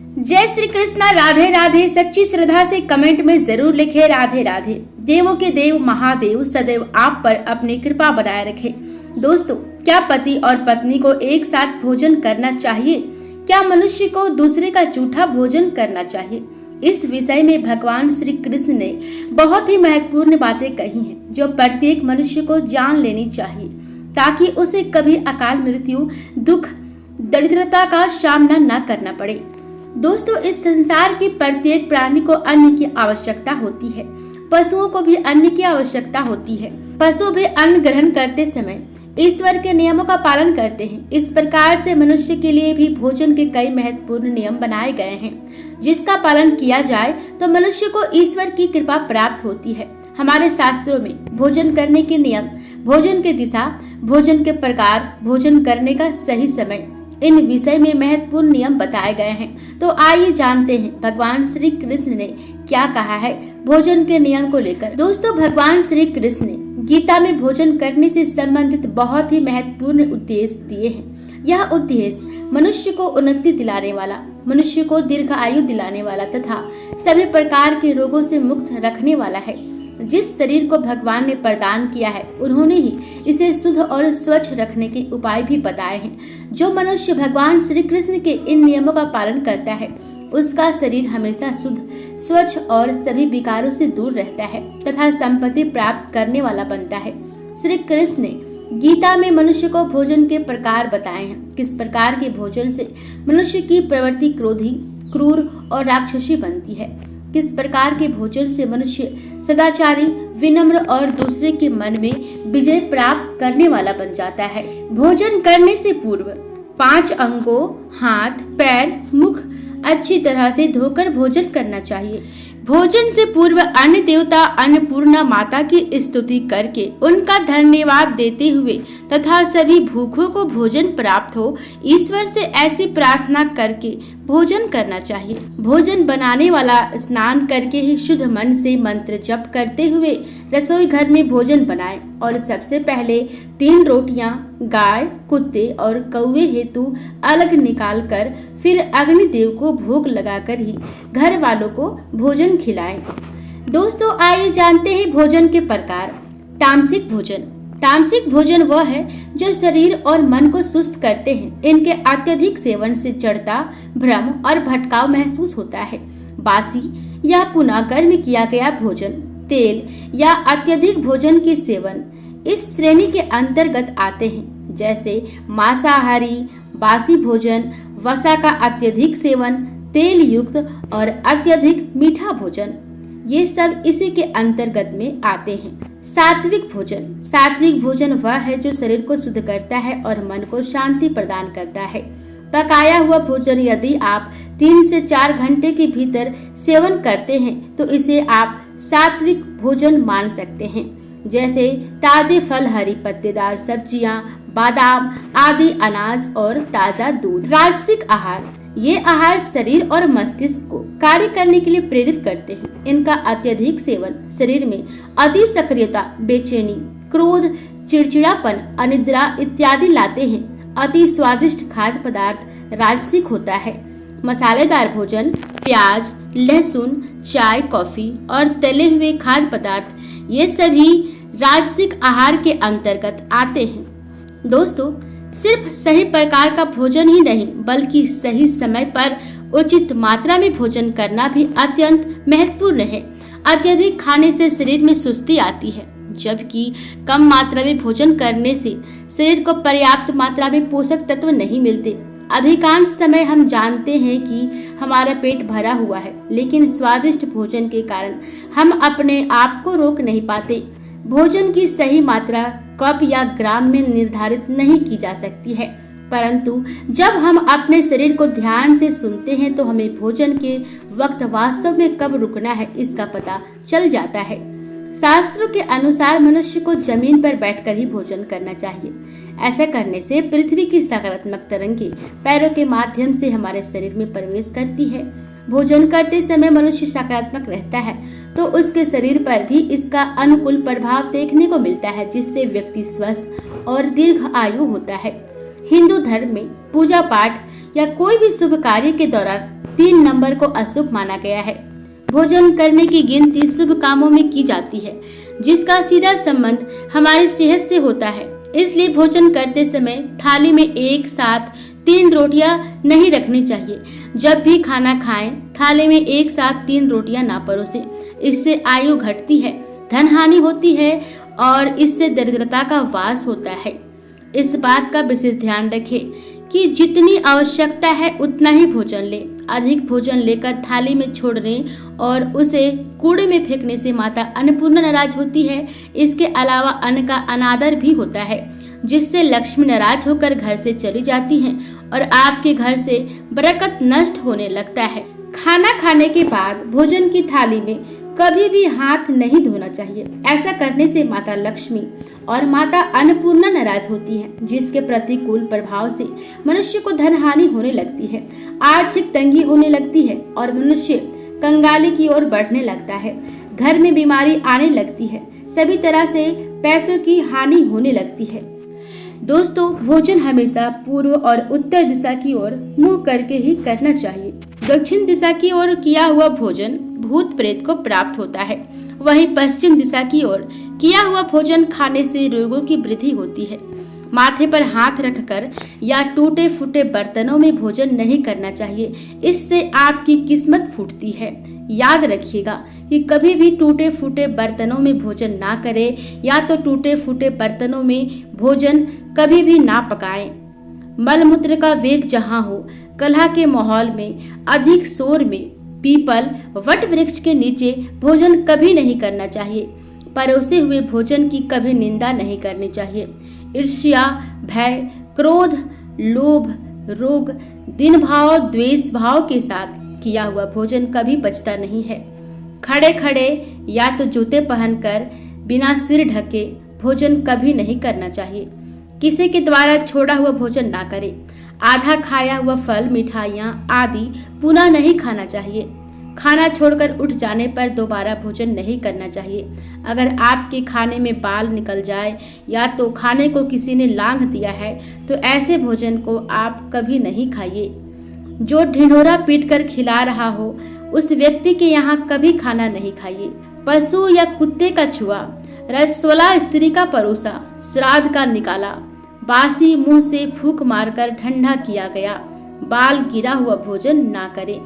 जय श्री कृष्णा। राधे राधे। सच्ची श्रद्धा से कमेंट में जरूर लिखे राधे राधे। देवों के देव महादेव सदैव आप पर अपनी कृपा बनाए रखे। दोस्तों, क्या पति और पत्नी को एक साथ भोजन करना चाहिए? क्या मनुष्य को दूसरे का जूठा भोजन करना चाहिए? इस विषय में भगवान श्री कृष्ण ने बहुत ही महत्वपूर्ण बातें कही हैं, जो प्रत्येक मनुष्य को जान लेनी चाहिए, ताकि उसे कभी अकाल मृत्यु, दुख, दरिद्रता का सामना न करना पड़े। दोस्तों, इस संसार के प्रत्येक प्राणी को अन्न की आवश्यकता होती है। पशुओं को भी अन्न की आवश्यकता होती है। पशु भी अन्न ग्रहण करते समय ईश्वर के नियमों का पालन करते हैं। इस प्रकार से मनुष्य के लिए भी भोजन के कई महत्वपूर्ण नियम बनाए गए हैं, जिसका पालन किया जाए तो मनुष्य को ईश्वर की कृपा प्राप्त होती है। हमारे शास्त्रों में भोजन करने के नियम, भोजन की दिशा, भोजन के प्रकार, भोजन करने का सही समय, इन विषय में महत्वपूर्ण नियम बताए गए हैं। तो आइए जानते हैं भगवान श्री कृष्ण ने क्या कहा है भोजन के नियम को लेकर। दोस्तों, भगवान श्री कृष्ण ने गीता में भोजन करने से संबंधित बहुत ही महत्वपूर्ण उद्देश्य दिए हैं। यह उद्देश्य मनुष्य को उन्नति दिलाने वाला, मनुष्य को दीर्घ आयु दिलाने वाला तथा सभी प्रकार के रोगों से मुक्त रखने वाला है। जिस शरीर को भगवान ने प्रदान किया है, उन्होंने ही इसे शुद्ध और स्वच्छ रखने के उपाय भी बताए हैं। जो मनुष्य भगवान श्री कृष्ण के इन नियमों का पालन करता है, उसका शरीर हमेशा शुद्ध, स्वच्छ और सभी विकारों से दूर रहता है तथा संपत्ति प्राप्त करने वाला बनता है। श्री कृष्ण ने गीता में मनुष्य को भोजन के प्रकार बताए हैं। किस प्रकार के भोजन से मनुष्य की प्रवृत्ति क्रोधी, क्रूर और राक्षसी बनती है। किस प्रकार के भोजन से मनुष्य सदाचारी, विनम्र और दूसरे के मन में विजय प्राप्त करने वाला बन जाता है। भोजन करने से पूर्व 5 अंगों, हाथ, पैर, मुख अच्छी तरह से धोकर भोजन करना चाहिए। भोजन से पूर्व अन्य देवता अन्नपूर्णा माता की स्तुति करके उनका धन्यवाद देते हुए तथा सभी भूखों को भोजन प्राप्त हो, ईश्वर से ऐसी प्रार्थना करके भोजन करना चाहिए। भोजन बनाने वाला स्नान करके ही शुद्ध मन से मंत्र जप करते हुए रसोई घर में भोजन बनाए और सबसे पहले 3 रोटियां गाय, कुत्ते और कौवे हेतु अलग निकाल कर फिर अग्निदेव को भोग लगाकर ही घर वालों को भोजन खिलाएं। दोस्तों, आइए जानते हैं भोजन के प्रकार। तामसिक भोजन। तामसिक भोजन वह है जो शरीर और मन को सुस्त करते हैं। इनके अत्यधिक सेवन से जड़ता, भ्रम और भटकाव महसूस होता है। बासी या पुनः गर्म किया गया भोजन, तेल या अत्यधिक भोजन के सेवन इस श्रेणी के अंतर्गत आते हैं, जैसे मांसाहारी, बासी भोजन, वसा का अत्यधिक सेवन, तेल युक्त और अत्यधिक मीठा भोजन, ये सब इसी के अंतर्गत में आते हैं। सात्विक भोजन। सात्विक भोजन वह है जो शरीर को शुद्ध करता है और मन को शांति प्रदान करता है। पकाया हुआ भोजन यदि आप 3 से 4 घंटे के भीतर सेवन करते हैं तो इसे आप सात्विक भोजन मान सकते हैं, जैसे ताजे फल, हरी पत्तेदार सब्जियां, बादाम आदि अनाज और ताजा दूध। राजसिक आहार। ये आहार शरीर और मस्तिष्क को कार्य करने के लिए प्रेरित करते हैं। इनका अत्यधिक सेवन शरीर में अति सक्रियता, बेचैनी, क्रोध, चिड़चिड़ापन, अनिद्रा इत्यादि लाते हैं। अति स्वादिष्ट खाद्य पदार्थ राजसिक होता है। मसालेदार भोजन, प्याज, लहसुन, चाय, कॉफी और तले हुए खाद्य पदार्थ, ये सभी राजसिक आहार के अंतर्गत आते हैं। दोस्तों, सिर्फ सही प्रकार का भोजन ही नहीं बल्कि सही समय पर उचित मात्रा में भोजन करना भी अत्यंत महत्वपूर्ण है। अत्यधिक खाने से शरीर में सुस्ती आती है, जबकि कम मात्रा में भोजन करने से शरीर को पर्याप्त मात्रा में पोषक तत्व नहीं मिलते। अधिकांश समय हम जानते हैं कि हमारा पेट भरा हुआ है, लेकिन स्वादिष्ट भोजन के कारण हम अपने आप को रोक नहीं पाते। भोजन की सही मात्रा कप या ग्राम में निर्धारित नहीं की जा सकती है, परंतु जब हम अपने शरीर को ध्यान से सुनते हैं तो हमें भोजन के वक्त वास्तव में कब रुकना है इसका पता चल जाता है। शास्त्रों के अनुसार मनुष्य को जमीन पर बैठकर ही भोजन करना चाहिए। ऐसा करने से पृथ्वी की सकारात्मक तरंगें पैरों के माध्यम से हमारे शरीर में प्रवेश करती है। भोजन करते समय मनुष्य सकारात्मक रहता है तो उसके शरीर पर भी इसका अनुकूल प्रभाव देखने को मिलता है, जिससे व्यक्ति स्वस्थ और दीर्घ आयु होता है। हिंदू धर्म में पूजा पाठ या कोई भी शुभ कार्य के दौरान 3 नंबर को अशुभ माना गया है। भोजन करने की गिनती शुभ कामों में की जाती है, जिसका सीधा संबंध हमारी सेहत से होता है। इसलिए भोजन करते समय थाली में एक साथ 3 रोटियां नहीं रखनी चाहिए। जब भी खाना खाएं, थाली में एक साथ 3 रोटियां ना परोसें। इससे आयु घटती है, धन हानि होती है और इससे दरिद्रता का वास होता है। इस बात का विशेष ध्यान रखें कि जितनी आवश्यकता है उतना ही भोजन ले। अधिक भोजन लेकर थाली में छोड़ने और उसे कूड़े में फेंकने से माता अन्नपूर्णा नाराज होती है। इसके अलावा अन्न का अनादर भी होता है, जिससे लक्ष्मी नाराज होकर घर से चली जाती हैं और आपके घर से बरकत नष्ट होने लगता है। खाना खाने के बाद भोजन की थाली में कभी भी हाथ नहीं धोना चाहिए। ऐसा करने से माता लक्ष्मी और माता अन्नपूर्णा नाराज होती हैं, जिसके प्रतिकूल प्रभाव से मनुष्य को धन हानि होने लगती है, आर्थिक तंगी होने लगती है और मनुष्य कंगाली की ओर बढ़ने लगता है। घर में बीमारी आने लगती है, सभी तरह से पैसों की हानि होने लगती है। दोस्तों, भोजन हमेशा पूर्व और उत्तर दिशा की ओर मुंह करके ही करना चाहिए। दक्षिण दिशा की ओर किया हुआ भोजन भूत प्रेत को प्राप्त होता है, वहीं पश्चिम दिशा की ओर किया हुआ भोजन खाने से रोगों की वृद्धि होती है। माथे पर हाथ रखकर या टूटे फूटे बर्तनों में भोजन नहीं करना चाहिए, इससे आपकी किस्मत फूटती है। याद रखिएगा कि कभी भी टूटे फूटे बर्तनों में भोजन ना करें या तो टूटे फूटे बर्तनों में भोजन कभी भी ना पकाएं। मलमूत्र का वेग जहाँ हो, कलह के माहौल में, अधिक शोर में, पीपल वट वृक्ष के नीचे भोजन कभी नहीं करना चाहिए। परोसे हुए भोजन की कभी निंदा नहीं करनी चाहिए। ईर्ष्या, भय, क्रोध, लोभ, रोग, दिन भाव, द्वेष भाव के साथ किया हुआ भोजन कभी बचता नहीं है। खड़े खड़े या तो जूते पहनकर बिना सिर ढके भोजन कभी नहीं करना चाहिए। किसी के द्वारा छोड़ा हुआ भोजन ना करें। आधा खाया हुआ फल, मिठाइयाँ आदि पुनः नहीं खाना चाहिए। खाना छोड़कर उठ जाने पर दोबारा भोजन नहीं करना चाहिए। अगर आपके खाने में बाल निकल जाए या तो खाने को किसी ने लांघ दिया है तो ऐसे भोजन को आप कभी नहीं खाइए। जो ढिंढोरा पीटकर खिला रहा हो उस व्यक्ति के यहाँ कभी खाना नहीं खाइए। पशु या कुत्ते का छुआ, रसोला स्त्री का परोसा, श्राद्ध का निकाला, बासी मुंह से फूंक मारकर ठंडा किया गया, बाल गिरा हुआ भोजन ना करें।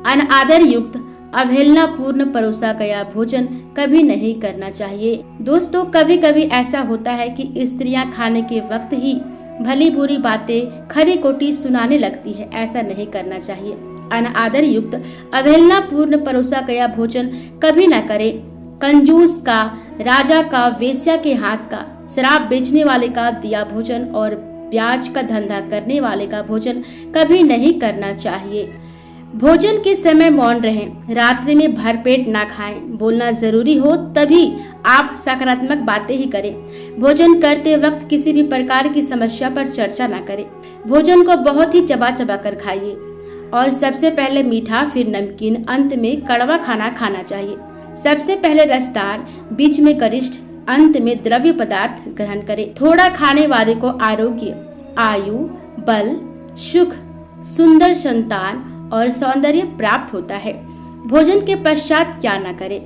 अनादर युक्त, अवहेलना पूर्ण परोसा गया भोजन कभी नहीं करना चाहिए। दोस्तों, कभी कभी ऐसा होता है कि स्त्रियां खाने के वक्त ही भली बुरी बातें खरी कोटी सुनाने लगती है। ऐसा नहीं करना चाहिए। अनादर युक्त, अवहेलना पूर्ण परोसा गया भोजन कभी न करें। कंजूस का, राजा का, वेश्या के हाथ का, शराब बेचने वाले का दिया भोजन और ब्याज का धंधा करने वाले का भोजन कभी नहीं करना चाहिए। भोजन के समय मौन रहें। रात्रि में भरपेट ना खाएं। बोलना जरूरी हो तभी आप सकारात्मक बातें ही करें। भोजन करते वक्त किसी भी प्रकार की समस्या पर चर्चा ना करें। भोजन को बहुत ही चबा चबा कर खाइए और सबसे पहले मीठा, फिर नमकीन, अंत में कड़वा खाना खाना चाहिए। सबसे पहले रसदार, बीच में गरिष्ठ, अंत में द्रव्य पदार्थ ग्रहण करें। थोड़ा खाने वाले को आरोग्य, आयु, बल, सुख, सुंदर संतान और सौंदर्य प्राप्त होता है। भोजन के पश्चात क्या न करें?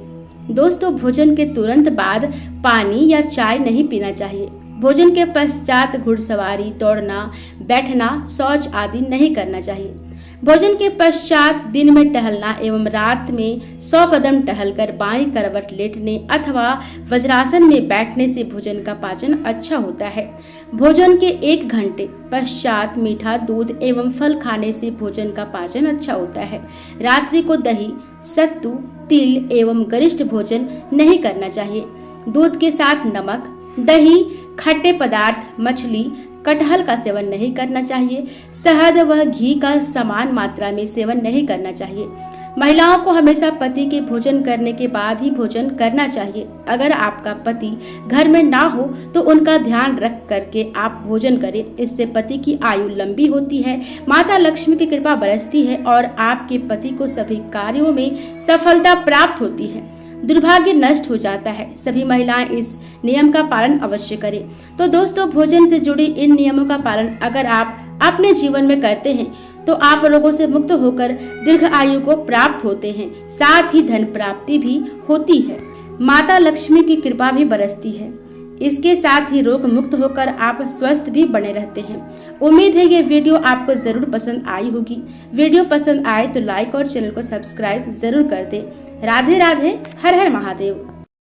दोस्तों, भोजन के तुरंत बाद पानी या चाय नहीं पीना चाहिए। भोजन के पश्चात घुड़सवारी, दौड़ना, बैठना, शौच आदि नहीं करना चाहिए। भोजन के पश्चात दिन में टहलना एवं रात में 100 कदम टहलकर बाईं करवट लेटने अथवा वज्रासन में बैठने से भोजन का पाचन अच्छा होता है। भोजन के 1 घंटे पश्चात मीठा, दूध एवं फल खाने से भोजन का पाचन अच्छा होता है। रात्रि को दही, सत्तू, तिल एवं गरिष्ठ भोजन नहीं करना चाहिए। दूध के साथ नमक, दही, खट्टे पदार्थ, मछली, कटहल का सेवन नहीं करना चाहिए। शहद व घी का समान मात्रा में सेवन नहीं करना चाहिए। महिलाओं को हमेशा पति के भोजन करने के बाद ही भोजन करना चाहिए। अगर आपका पति घर में ना हो तो उनका ध्यान रख करके आप भोजन करें। इससे पति की आयु लंबी होती है, माता लक्ष्मी की कृपा बरसती है और आपके पति को सभी कार्यों में सफलता प्राप्त होती है, दुर्भाग्य नष्ट हो जाता है। सभी महिलाएं इस नियम का पालन अवश्य करें। तो दोस्तों, भोजन से जुड़ी इन नियमों का पालन अगर आप अपने जीवन में करते हैं तो आप रोगों से मुक्त होकर दीर्घ आयु को प्राप्त होते हैं, साथ ही धन प्राप्ति भी होती है। माता लक्ष्मी की कृपा भी बरसती है। इसके साथ ही रोग मुक्त होकर आप स्वस्थ भी बने रहते हैं। उम्मीद है ये वीडियो आपको जरूर पसंद आई होगी। वीडियो पसंद आए तो लाइक और चैनल को सब्सक्राइब जरूर कर दे। राधे राधे, हर हर महादेव।